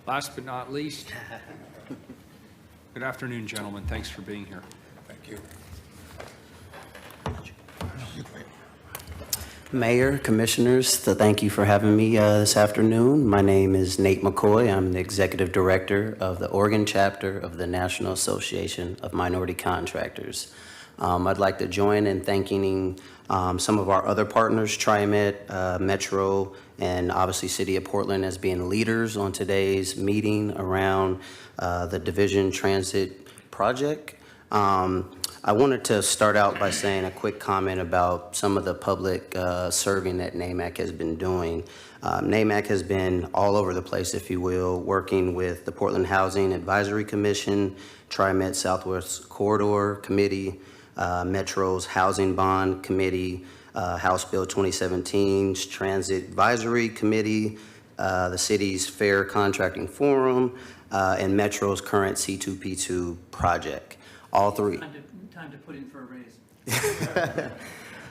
Last but not least, good afternoon, gentlemen. Thanks for being here. Thank you. Mayor, Commissioners, so thank you for having me this afternoon. My name is Nate McCoy. I'm the Executive Director of the Oregon chapter of the National Association of Minority Contractors. I'd like to join in thanking some of our other partners, TriMet, Metro, and obviously City of Portland as being leaders on today's meeting around the Division Transit Project. I wanted to start out by saying a quick comment about some of the public serving that NAMAC has been doing. NAMAC has been all over the place, if you will, working with the Portland Housing Advisory Commission, TriMet Southwest Corridor Committee, Metro's Housing Bond Committee, House Bill 2017's Transit Advisory Committee, the city's Fair Contracting Forum, and Metro's current C2P2 project. All three. Time to put in for a raise.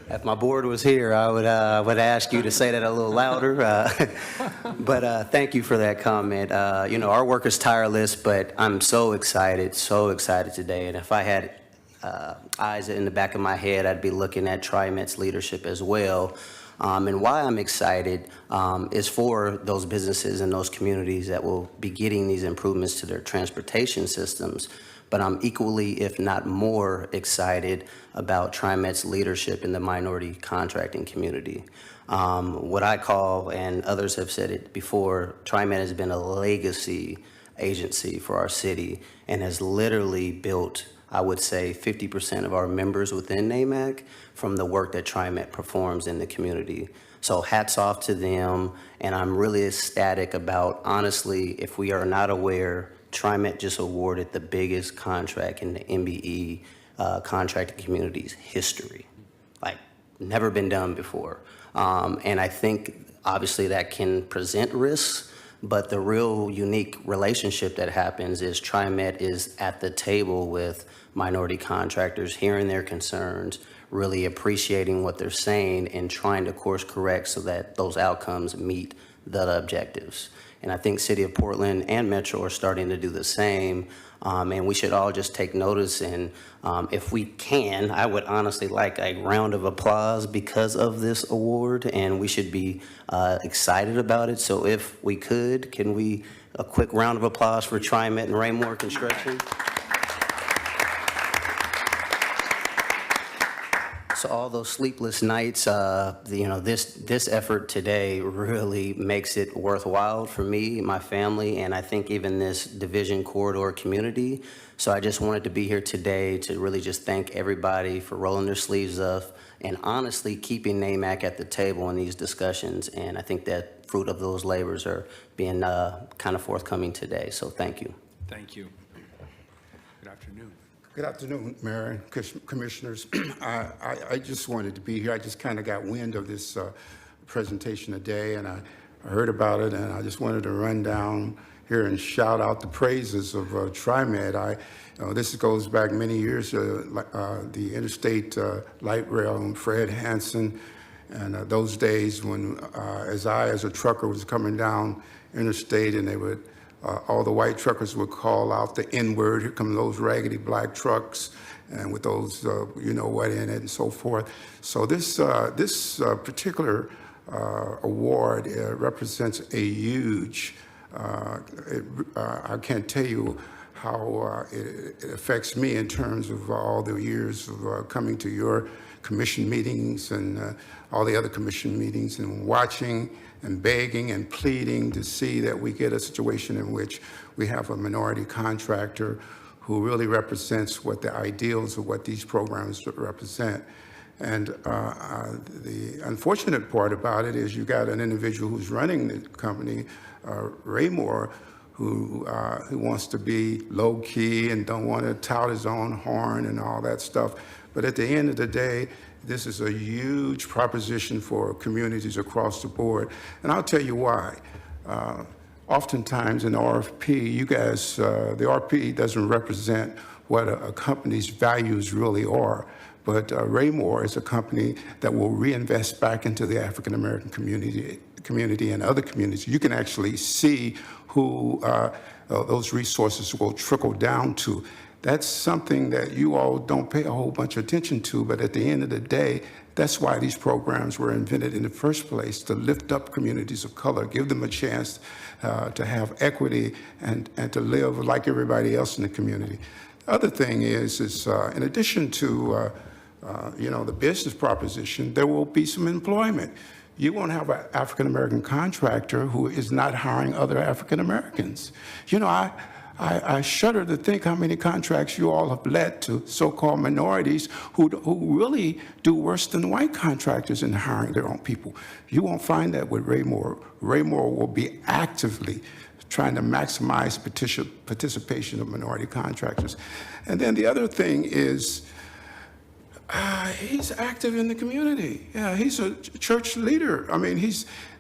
If my board was here, I would ask you to say that a little louder. But thank you for that comment. You know, our work is tireless, but I'm so excited today. And if I had eyes in the back of my head, I'd be looking at TriMet's leadership as well. And why I'm excited is for those businesses and those communities that will be getting these improvements to their transportation systems. But I'm equally, if not more, excited about TriMet's leadership in the minority contracting community. What I call, and others have said it before, TriMet has been a legacy agency for our city and has literally built, I would say, 50% of our members within NAMAC from the work that TriMet performs in the community. So hats off to them, and I'm really ecstatic about, honestly, if we are not aware, TriMet just awarded the biggest contract in the MBE contracting community's history. Like, never been done before. And I think, obviously, that can present risks, but the real unique relationship that happens is TriMet is at the table with minority contractors, hearing their concerns, really appreciating what they're saying, and trying to course correct so that those outcomes meet the objectives. And I think City of Portland and Metro are starting to do the same. And we should all just take notice. And if we can, I would honestly like a round of applause because of this award. And we should be excited about it. So if we could, can we, a quick round of applause for TriMet and Raimore Construction? So all those sleepless nights, you know, this effort today really makes it worthwhile for me, my family, and I think even this Division Corridor community. So I just wanted to be here today to really just thank everybody for rolling their sleeves up and honestly keeping NAMAC at the table in these discussions. And I think that fruit of those labors are being kind of forthcoming today. So thank you. Thank you. Good afternoon. Good afternoon, Mayor and Commissioners. I just wanted to be here. I just kind of got wind of this presentation today, and I heard about it, and I just wanted to run down here and shout out the praises of TriMet. This goes back many years, the Interstate Light Rail and Fred Hansen, and those days when, as a trucker, was coming down Interstate, and they would all the white truckers would call out the N-word, here come those raggedy black trucks, and with those, you know what in it, and so forth. So this particular award represents a huge, I can't tell you how it affects me in terms of all the years of coming to your commission meetings and all the other commission meetings and watching and begging and pleading to see that we get a situation in which we have a minority contractor who really represents what the ideals of what these programs represent. And the unfortunate part about it is you got an individual who's running the company, Raimore, who wants to be low-key and don't want to tout his own horn and all that stuff. But at the end of the day, this is a huge proposition for communities across the board. And I'll tell you why. Oftentimes in the RFP, you guys, the RFP doesn't represent what a company's values really are. But Raimore is a company that will reinvest back into the African-American community community and other communities, you can actually see who those resources will trickle down to. That's something that you all don't pay a whole bunch of attention to, but at the end of the day, that's why these programs were invented in the first place, to lift up communities of color, give them a chance to have equity and to live like everybody else in the community. The other thing is in addition to the business proposition, there will be some employment. You won't have an African-American contractor who is not hiring other African-Americans. I shudder to think how many contracts you all have let to so-called minorities who really do worse than white contractors in hiring their own people. You won't find that with Raimore. Raimore will be actively trying to maximize participation of minority contractors. And then the other thing is, he's active in the community. Yeah, he's a church leader. I mean,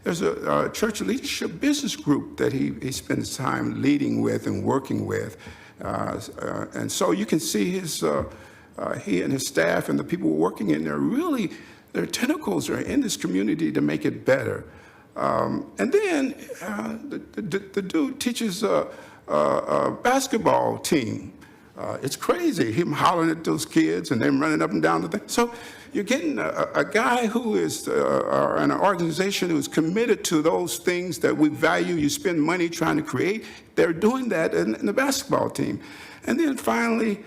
there's a church leadership business group that he spends time leading with and working with. And so you can see he and his staff and the people working in there, really, their tentacles are in this community to make it better. And then the dude teaches a basketball team. It's crazy, him hollering at those kids and them running up and down the thing. So you're getting a guy who is, an organization who is committed to those things that we value, you spend money trying to create. They're doing that in the basketball team. And then finally,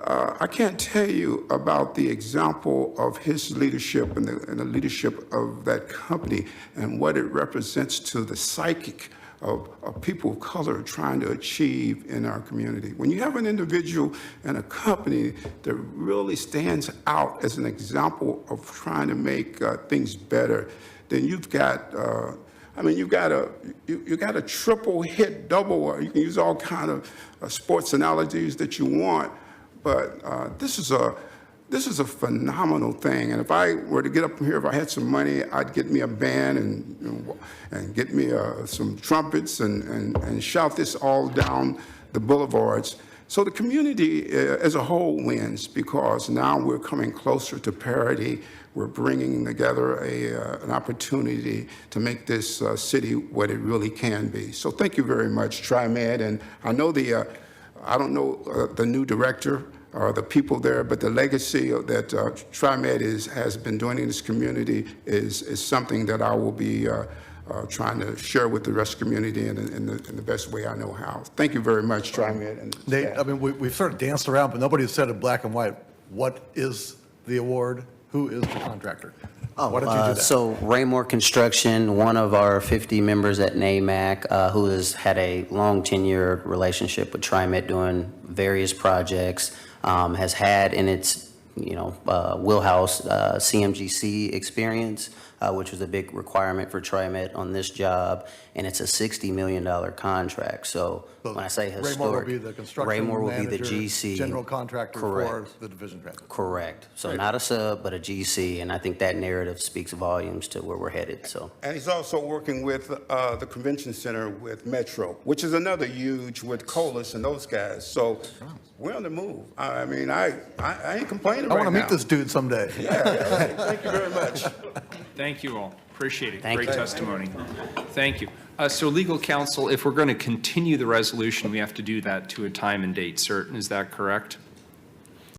I can't tell you about the example of his leadership and the leadership of that company and what it represents to the psychic of people of color trying to achieve in our community. When you have an individual and a company that really stands out as an example of trying to make things better, then you've got, you've got a triple hit double. You can use all kind of sports analogies that you want, but this is a phenomenal thing. And if I were to get up from here, if I had some money, I'd get me a band and get me some trumpets and shout this all down the boulevards. So the community as a whole wins because now we're coming closer to parity. We're bringing together an opportunity to make this city what it really can be. So thank you very much, TriMed. And I know I don't know the new director or the people there, but the legacy that TriMed has been doing in this community is something that I will be trying to share with the rest of the community in the best way I know how. Thank you very much, TriMed. And Nate, staff. I mean, we've sort of danced around, but nobody said in black and white, what is the award? Who is the contractor? Why don't you do that? So Raimore Construction, one of our 50 members at NAMAC, who has had a long tenure relationship with TriMed doing various projects, has had in its wheelhouse CMGC experience, which was a big requirement for TriMed on this job, and it's a $60 million contract. So when I say historic, Raimore will be the construction Raimore will be the manager, GC. general contractor Correct. for the division president. Correct. So Great. not a sub, but a GC, and I think that narrative speaks volumes to where we're headed, so. And he's also working with the convention center with Metro, which is another huge with Colas and those guys. So we're on the move. I mean, I ain't complaining right now. I want to meet this dude someday. Yeah, thank you very much. Thank you all. Appreciate it. Thank Great you. testimony. Thank you. So legal counsel, if we're going to continue the resolution, we have to do that to a time and date certain. Is that correct?